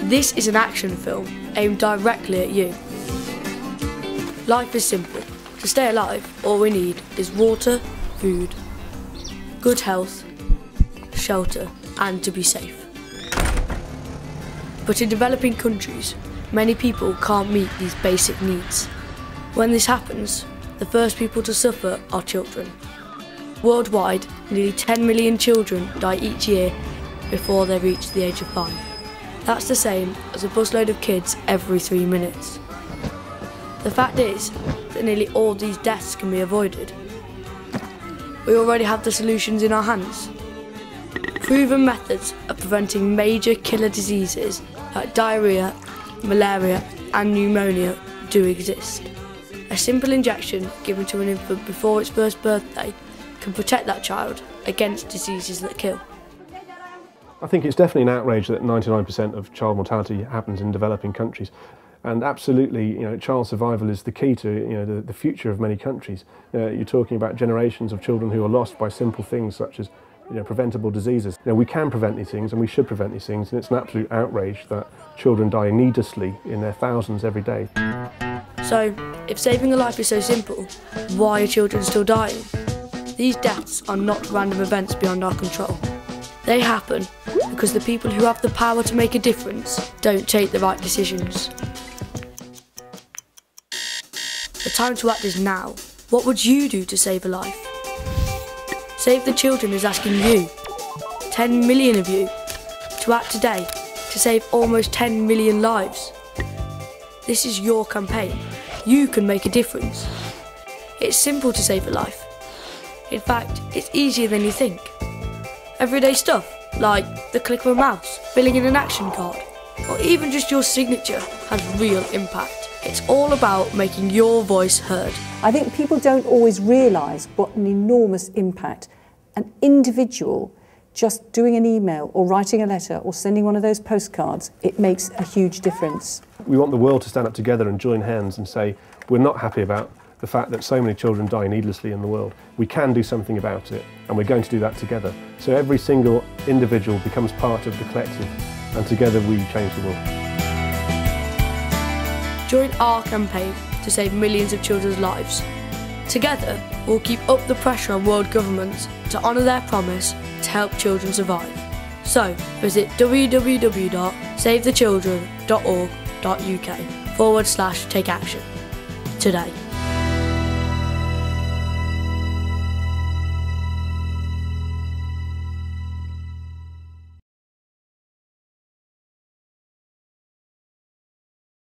This is an action film aimed directly at you. Life is simple. To stay alive, all we need is water, food, good health, shelter, and to be safe. But in developing countries, many people can't meet these basic needs. When this happens, the first people to suffer are children. Worldwide, nearly 10 million children die each year before they reach the age of 5. That's the same as a busload of kids every 3 minutes. The fact is that nearly all these deaths can be avoided. We already have the solutions in our hands. Proven methods of preventing major killer diseases like diarrhoea, malaria and pneumonia do exist. A simple injection given to an infant before its first birthday can protect that child against diseases that kill. I think it's definitely an outrage that 99% of child mortality happens in developing countries. And absolutely, child survival is the key to the future of many countries. You're talking about generations of children who are lost by simple things such as preventable diseases. We can prevent these things and we should prevent these things, and it's an absolute outrage that children die needlessly in their thousands every day. So, if saving a life is so simple, why are children still dying? These deaths are not random events beyond our control. They happen because the people who have the power to make a difference don't take the right decisions. The time to act is now. What would you do to save a life? Save the Children is asking you, 10 million of you, to act today to save almost 10 million lives. This is your campaign. You can make a difference. It's simple to save a life. In fact, it's easier than you think. Everyday stuff, like the click of a mouse, filling in an action card, or even just your signature has real impact. It's all about making your voice heard. I think people don't always realise what an enormous impact an individual just doing an email or writing a letter or sending one of those postcards, it makes a huge difference. We want the world to stand up together and join hands and say, we're not happy about the fact that so many children die needlessly in the world. We can do something about it, and we're going to do that together. So every single individual becomes part of the collective, and together we change the world. Join our campaign to save millions of children's lives. Together, we'll keep up the pressure on world governments to honour their promise to help children survive. So, visit www.savethechildren.org.uk/take action today.